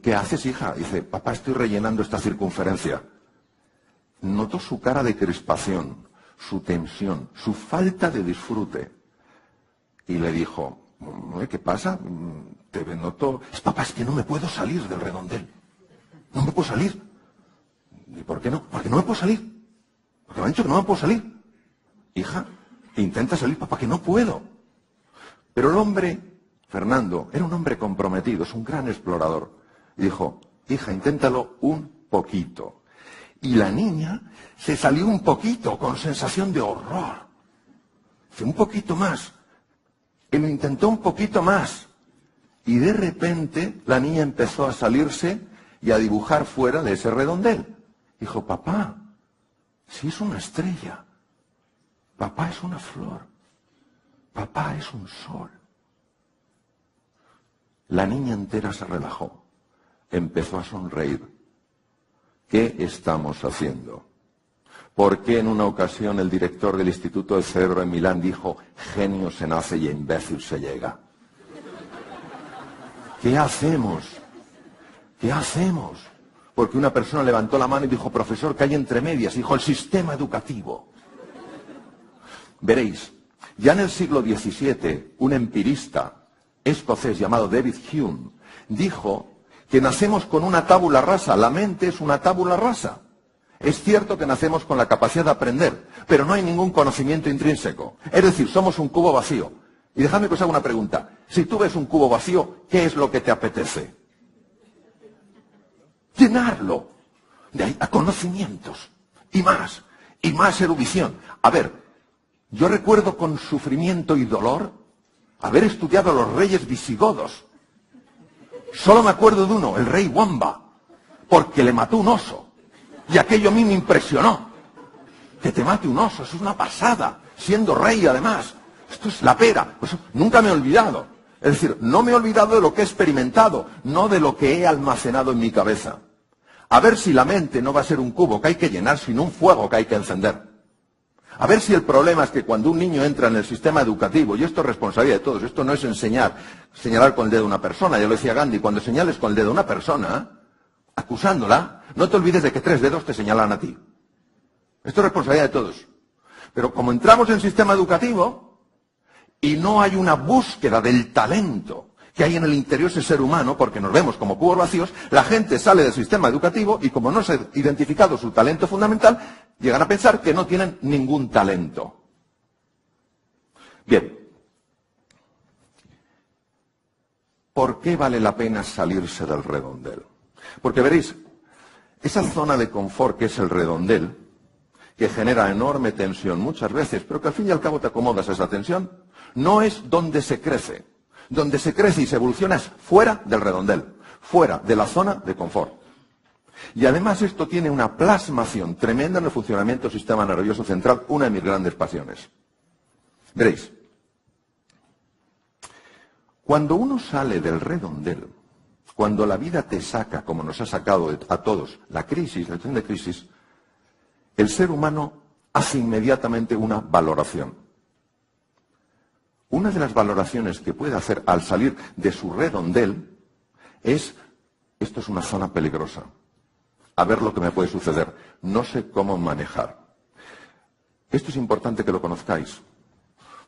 ¿qué haces, hija? Dice, papá, estoy rellenando esta circunferencia. Noto su cara de crispación, su tensión, su falta de disfrute. Y le dijo, ¿qué pasa? Te noto... Papá, es que no me puedo salir del redondel. No me puedo salir. ¿Y por qué no? Porque no me puedo salir. Porque me han dicho que no me puedo salir. Hija, intenta salir, papá, que no puedo. Pero el hombre, Fernando, era un hombre comprometido, es un gran explorador. Y dijo, hija, inténtalo un poquito. Y la niña se salió un poquito con sensación de horror. Dice, un poquito más. Y lo intentó un poquito más. Y de repente la niña empezó a salirse y a dibujar fuera de ese redondel. Dijo, papá, si es una estrella. Papá es una flor. Papá es un sol. La niña entera se relajó. Empezó a sonreír. ¿Qué estamos haciendo? ¿Por qué en una ocasión el director del Instituto del Cerebro en Milán dijo, genio se nace y imbécil se llega? ¿Qué hacemos? ¿Qué hacemos? Porque una persona levantó la mano y dijo, profesor, ¿qué hay entre medias? Dijo, el sistema educativo. Veréis, ya en el siglo XVII, un empirista escocés llamado David Hume dijo que nacemos con una tabula rasa, la mente es una tabula rasa. Es cierto que nacemos con la capacidad de aprender, pero no hay ningún conocimiento intrínseco. Es decir, somos un cubo vacío. Y dejadme que os haga una pregunta. Si tú ves un cubo vacío, ¿qué es lo que te apetece? Llenarlo. De ahí a conocimientos. Y más erudición. A ver, yo recuerdo con sufrimiento y dolor haber estudiado a los reyes visigodos. Solo me acuerdo de uno, el rey Wamba, porque le mató un oso. Y aquello a mí me impresionó. Que te mate un oso, eso es una pasada. Siendo rey, además. Esto es la pera. Pues nunca me he olvidado. Es decir, no me he olvidado de lo que he experimentado, no de lo que he almacenado en mi cabeza. A ver si la mente no va a ser un cubo que hay que llenar, sino un fuego que hay que encender. A ver si el problema es que cuando un niño entra en el sistema educativo, y esto es responsabilidad de todos, esto no es señalar con el dedo a una persona, ya lo decía Gandhi, cuando señales con el dedo a una persona, acusándola, no te olvides de que 3 dedos te señalan a ti. Esto es responsabilidad de todos. Pero como entramos en el sistema educativo y no hay una búsqueda del talento que hay en el interior de ese ser humano, porque nos vemos como cubos vacíos, la gente sale del sistema educativo y como no se ha identificado su talento fundamental, llegan a pensar que no tienen ningún talento. Bien. ¿Por qué vale la pena salirse del redondel? Porque veréis, esa zona de confort que es el redondel, que genera enorme tensión muchas veces, pero que al fin y al cabo te acomodas a esa tensión, no es donde se crece. Donde se crece y se evoluciona es fuera del redondel, fuera de la zona de confort. Y además esto tiene una plasmación tremenda en el funcionamiento del sistema nervioso central, una de mis grandes pasiones. Veréis, cuando uno sale del redondel, cuando la vida te saca, como nos ha sacado a todos, la crisis, la situación de crisis, el ser humano hace inmediatamente una valoración. Una de las valoraciones que puede hacer al salir de su redondel es, esto es una zona peligrosa, a ver lo que me puede suceder, no sé cómo manejar. Esto es importante que lo conozcáis,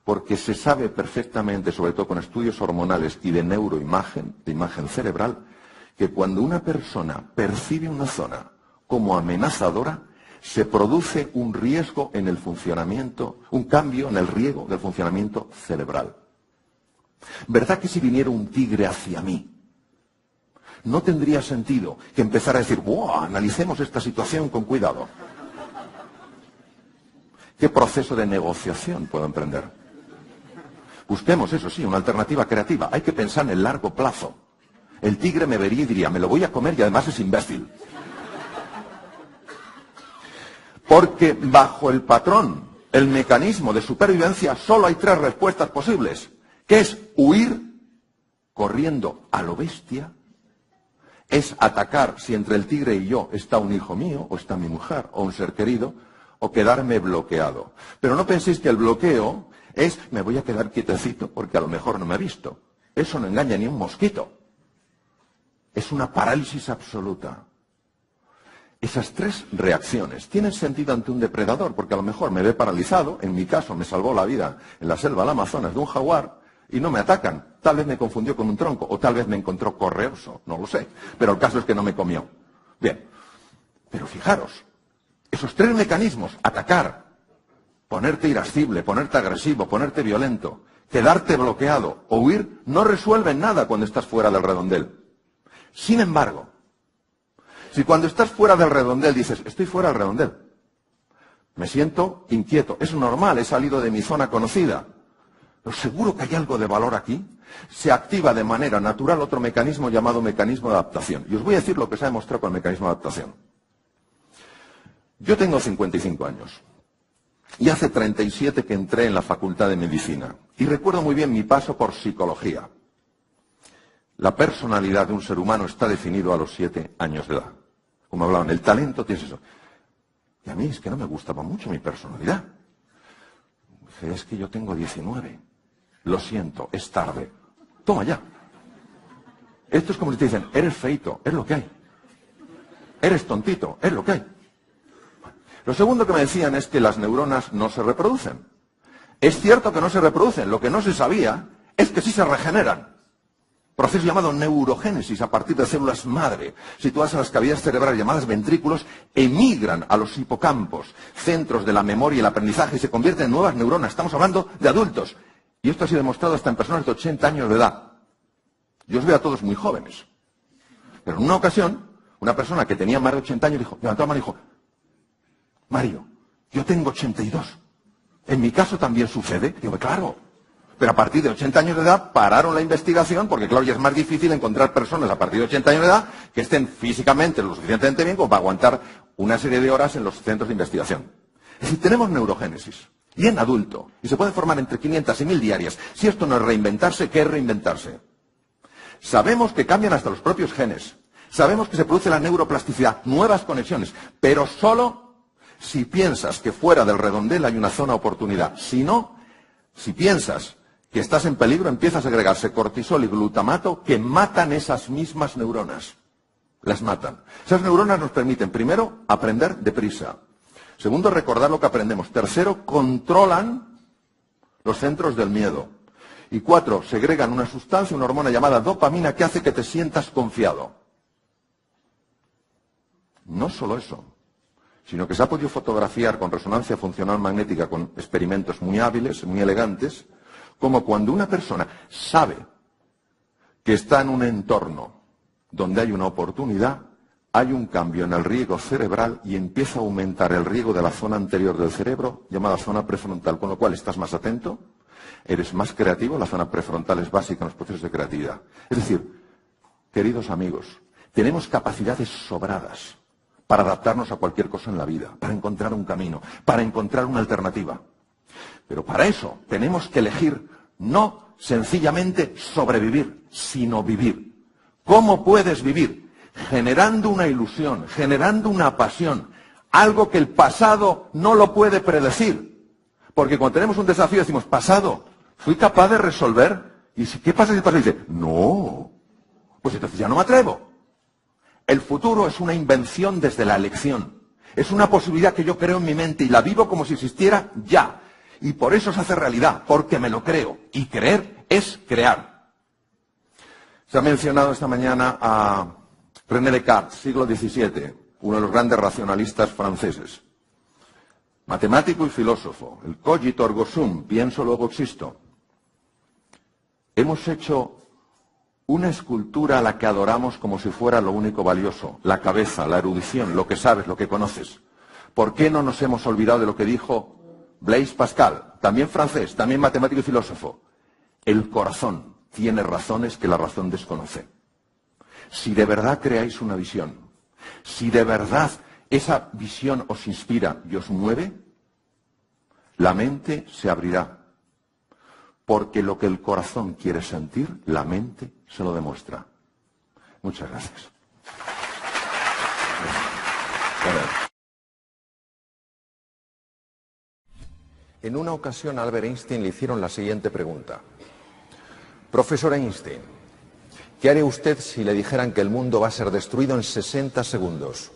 porque se sabe perfectamente, sobre todo con estudios hormonales y de neuroimagen, de imagen cerebral, que cuando una persona percibe una zona como amenazadora, se produce un riesgo en el funcionamiento, un cambio en el riesgo del funcionamiento cerebral. ¿Verdad que si viniera un tigre hacia mí, no tendría sentido que empezara a decir, ¡buah! Analicemos esta situación con cuidado? ¿Qué proceso de negociación puedo emprender? Busquemos, eso sí, una alternativa creativa. Hay que pensar en el largo plazo. El tigre me vería y diría, me lo voy a comer y además es imbécil. Porque bajo el patrón, el mecanismo de supervivencia, solo hay 3 respuestas posibles, que es huir corriendo a lo bestia, es atacar si entre el tigre y yo está un hijo mío, o está mi mujer, o un ser querido, o quedarme bloqueado. Pero no penséis que el bloqueo es, me voy a quedar quietecito porque a lo mejor no me ha visto. Eso no engaña ni un mosquito. es una parálisis absoluta. Esas tres reacciones tienen sentido ante un depredador, porque a lo mejor me ve paralizado, en mi caso me salvó la vida en la selva del Amazonas de un jaguar, y no me atacan. Tal vez me confundió con un tronco, o tal vez me encontró correoso, no lo sé. Pero el caso es que no me comió. Bien, pero fijaros, esos tres mecanismos, atacar, ponerte irascible, ponerte agresivo, ponerte violento, quedarte bloqueado o huir, no resuelven nada cuando estás fuera del redondel. Sin embargo, si cuando estás fuera del redondel dices, estoy fuera del redondel, me siento inquieto, es normal, he salido de mi zona conocida, pero seguro que hay algo de valor aquí, se activa de manera natural otro mecanismo llamado mecanismo de adaptación. Y os voy a decir lo que se ha demostrado con el mecanismo de adaptación. Yo tengo 55 años. Y hace 37 que entré en la Facultad de Medicina. Y recuerdo muy bien mi paso por psicología. La personalidad de un ser humano está definido a los 7 años de edad. Como hablaban, el talento tienes eso. Y a mí es que no me gustaba mucho mi personalidad. Dije, es que yo tengo 19. Lo siento, es tarde. Toma ya. Esto es como si te dicen, eres feito, es lo que hay. Eres tontito, es lo que hay. Lo segundo que me decían es que las neuronas no se reproducen. Es cierto que no se reproducen, lo que no se sabía es que sí se regeneran. Proceso llamado neurogénesis a partir de células madre, situadas en las cavidades cerebrales llamadas ventrículos, emigran a los hipocampos, centros de la memoria y el aprendizaje, y se convierten en nuevas neuronas. Estamos hablando de adultos. Y esto ha sido demostrado hasta en personas de 80 años de edad. Yo os veo a todos muy jóvenes. Pero en una ocasión, una persona que tenía más de 80 años dijo, levantó la mano y dijo, Mario, yo tengo 82. ¿En mi caso también sucede? Digo, claro. Pero a partir de 80 años de edad pararon la investigación, porque claro, ya es más difícil encontrar personas a partir de 80 años de edad que estén físicamente lo suficientemente bien como para aguantar una serie de horas en los centros de investigación. Es decir, tenemos neurogénesis. Y en adulto. Y se pueden formar entre 500 y 1000 diarias. Si esto no es reinventarse, ¿qué es reinventarse? Sabemos que cambian hasta los propios genes. Sabemos que se produce la neuroplasticidad, nuevas conexiones, pero solo si piensas que fuera del redondel hay una zona de oportunidad. Si no, si piensas que estás en peligro, empieza a segregarse cortisol y glutamato que matan esas mismas neuronas. Las matan. Esas neuronas nos permiten, primero, aprender deprisa. Segundo, recordar lo que aprendemos. Tercero, controlan los centros del miedo. Y cuatro, segregan una sustancia, una hormona llamada dopamina que hace que te sientas confiado. No solo eso, sino que se ha podido fotografiar con resonancia funcional magnética con experimentos muy hábiles, muy elegantes, como cuando una persona sabe que está en un entorno donde hay una oportunidad, hay un cambio en el riego cerebral y empieza a aumentar el riego de la zona anterior del cerebro, llamada zona prefrontal, con lo cual estás más atento, eres más creativo, la zona prefrontal es básica en los procesos de creatividad. Es decir, queridos amigos, tenemos capacidades sobradas para adaptarnos a cualquier cosa en la vida, para encontrar un camino, para encontrar una alternativa. Pero para eso tenemos que elegir no sencillamente sobrevivir, sino vivir. ¿Cómo puedes vivir? Generando una ilusión, generando una pasión, algo que el pasado no lo puede predecir. Porque cuando tenemos un desafío decimos, pasado, ¿fui capaz de resolver? ¿Y qué pasa si el pasado dice, no? Pues entonces ya no me atrevo. El futuro es una invención desde la elección. Es una posibilidad que yo creo en mi mente y la vivo como si existiera ya. Y por eso se hace realidad, porque me lo creo. Y creer es crear. Se ha mencionado esta mañana a René Descartes, siglo XVII, uno de los grandes racionalistas franceses. Matemático y filósofo. El cogito ergo sum, pienso luego existo. Hemos hecho una escultura a la que adoramos como si fuera lo único valioso, la cabeza, la erudición, lo que sabes, lo que conoces. ¿Por qué no nos hemos olvidado de lo que dijo Blaise Pascal, también francés, también matemático y filósofo? El corazón tiene razones que la razón desconoce. Si de verdad creáis una visión, si de verdad esa visión os inspira y os mueve, la mente se abrirá. Porque lo que el corazón quiere sentir, la mente se lo demuestra. Muchas gracias. En una ocasión a Albert Einstein le hicieron la siguiente pregunta. Profesor Einstein, ¿Qué haría usted si le dijeran que el mundo va a ser destruido en 60 segundos?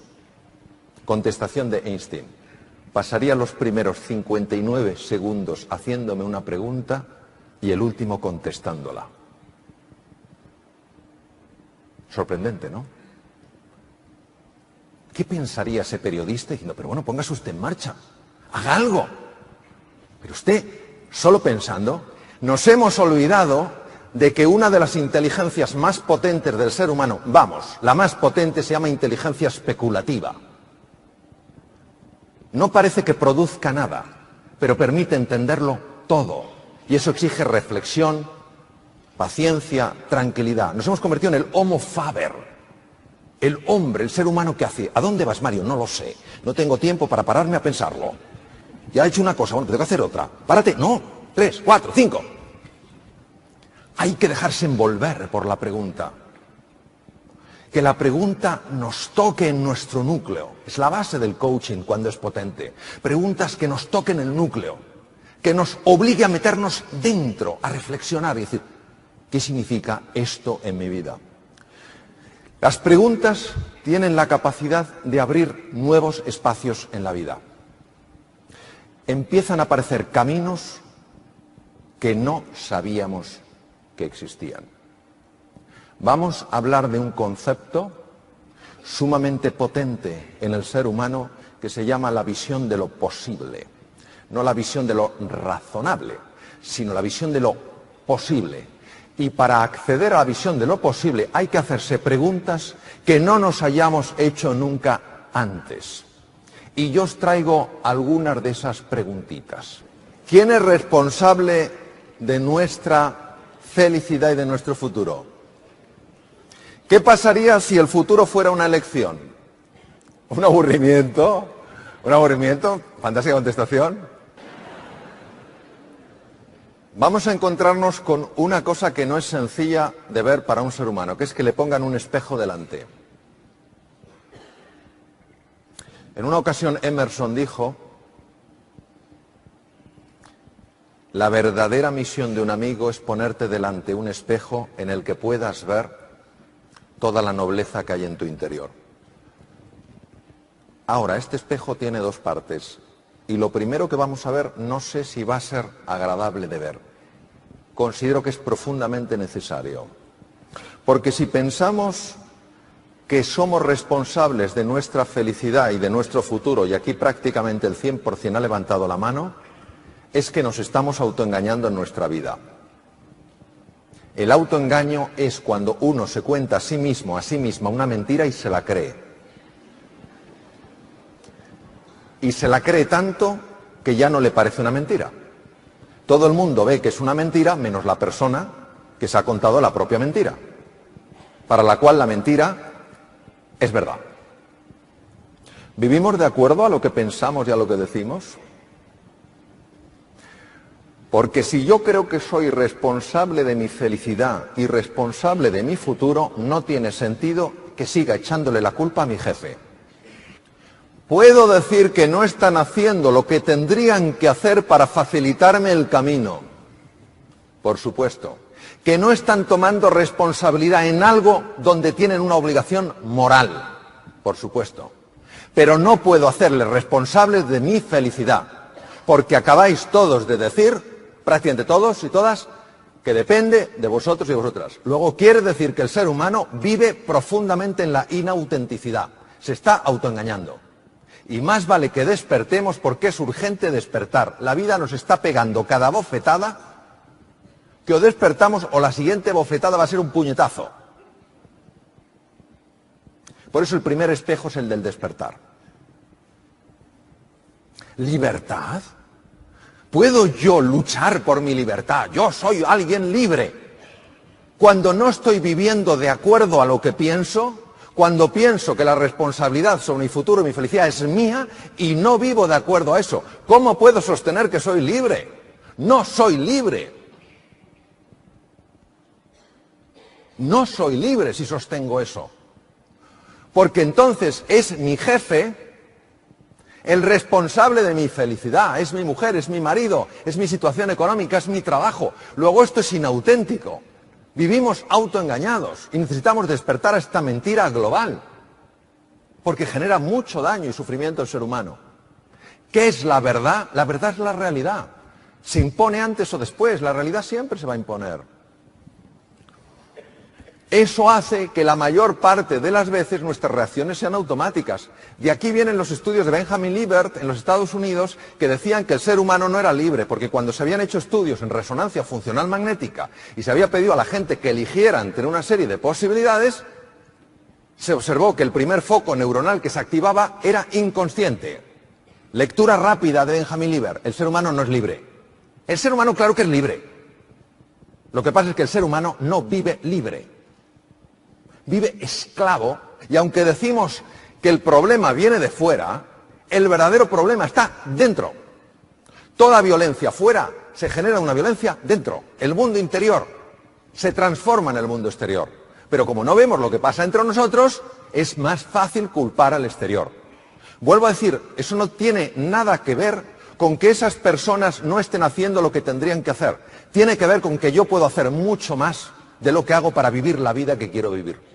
Contestación de Einstein. Pasaría los primeros 59 segundos haciéndome una pregunta y el último contestándola. Sorprendente, ¿no? ¿Qué pensaría ese periodista diciendo, pero bueno, póngase usted en marcha, haga algo? Pero usted, solo pensando, nos hemos olvidado de que una de las inteligencias más potentes del ser humano, vamos, la más potente se llama inteligencia especulativa. No parece que produzca nada, pero permite entenderlo todo. Y eso exige reflexión, paciencia, tranquilidad. Nos hemos convertido en el Homo faber, el hombre, el ser humano que hace. ¿A dónde vas, Mario? No lo sé. No tengo tiempo para pararme a pensarlo. Ya he hecho una cosa, bueno, tengo que hacer otra. Párate, no, 3, 4, 5. Hay que dejarse envolver por la pregunta. Que la pregunta nos toque en nuestro núcleo. Es la base del coaching cuando es potente. Preguntas que nos toquen el núcleo, que nos obligue a meternos dentro, a reflexionar y decir, ¿qué significa esto en mi vida? Las preguntas tienen la capacidad de abrir nuevos espacios en la vida. Empiezan a aparecer caminos que no sabíamos que existían. Vamos a hablar de un concepto sumamente potente en el ser humano que se llama la visión de lo posible. No la visión de lo razonable, sino la visión de lo posible. Y para acceder a la visión de lo posible hay que hacerse preguntas que no nos hayamos hecho nunca antes. Y yo os traigo algunas de esas preguntitas. ¿Quién es responsable de nuestra felicidad y de nuestro futuro? ¿Qué pasaría si el futuro fuera una elección? ¿Un aburrimiento? ¿Un aburrimiento? Fantástica contestación. Vamos a encontrarnos con una cosa que no es sencilla de ver para un ser humano, que es que le pongan un espejo delante. En una ocasión Emerson dijo, la verdadera misión de un amigo es ponerte delante un espejo en el que puedas ver toda la nobleza que hay en tu interior. Ahora, este espejo tiene dos partes, y lo primero que vamos a ver no sé si va a ser agradable de ver. Considero que es profundamente necesario. Porque si pensamos que somos responsables de nuestra felicidad y de nuestro futuro, y aquí prácticamente el 100% ha levantado la mano, es que nos estamos autoengañando en nuestra vida. El autoengaño es cuando uno se cuenta a sí mismo, a sí misma, una mentira y se la cree. Y se la cree tanto que ya no le parece una mentira. Todo el mundo ve que es una mentira, menos la persona que se ha contado la propia mentira, para la cual la mentira es verdad. ¿Vivimos de acuerdo a lo que pensamos y a lo que decimos? Porque si yo creo que soy responsable de mi felicidad y responsable de mi futuro, no tiene sentido que siga echándole la culpa a mi jefe. Puedo decir que no están haciendo lo que tendrían que hacer para facilitarme el camino. Por supuesto. Que no están tomando responsabilidad en algo donde tienen una obligación moral. Por supuesto. Pero no puedo hacerles responsables de mi felicidad. Porque acabáis todos de decir, prácticamente todos y todas, que depende de vosotros y vosotras. Luego quiere decir que el ser humano vive profundamente en la inautenticidad. Se está autoengañando. Y más vale que despertemos porque es urgente despertar. La vida nos está pegando cada bofetada, que o despertamos o la siguiente bofetada va a ser un puñetazo. Por eso el primer espejo es el del despertar. ¿Libertad? ¿Puedo yo luchar por mi libertad? Yo soy alguien libre. Cuando no estoy viviendo de acuerdo a lo que pienso, cuando pienso que la responsabilidad sobre mi futuro y mi felicidad es mía y no vivo de acuerdo a eso, ¿cómo puedo sostener que soy libre? No soy libre. No soy libre si sostengo eso. Porque entonces es mi jefe el responsable de mi felicidad, es mi mujer, es mi marido, es mi situación económica, es mi trabajo. Luego esto es inauténtico. Vivimos autoengañados y necesitamos despertar a esta mentira global, porque genera mucho daño y sufrimiento al ser humano. ¿Qué es la verdad? La verdad es la realidad. Se impone antes o después, la realidad siempre se va a imponer. Eso hace que la mayor parte de las veces nuestras reacciones sean automáticas. De aquí vienen los estudios de Benjamin Libet en los Estados Unidos que decían que el ser humano no era libre, porque cuando se habían hecho estudios en resonancia funcional magnética y se había pedido a la gente que eligieran entre una serie de posibilidades, se observó que el primer foco neuronal que se activaba era inconsciente. Lectura rápida de Benjamin Libet: el ser humano no es libre. El ser humano claro que es libre. Lo que pasa es que el ser humano no vive libre. Vive esclavo, y aunque decimos que el problema viene de fuera, el verdadero problema está dentro. Toda violencia fuera se genera una violencia dentro. El mundo interior se transforma en el mundo exterior. Pero como no vemos lo que pasa entre nosotros, es más fácil culpar al exterior. Vuelvo a decir, eso no tiene nada que ver con que esas personas no estén haciendo lo que tendrían que hacer. Tiene que ver con que yo puedo hacer mucho más de lo que hago para vivir la vida que quiero vivir.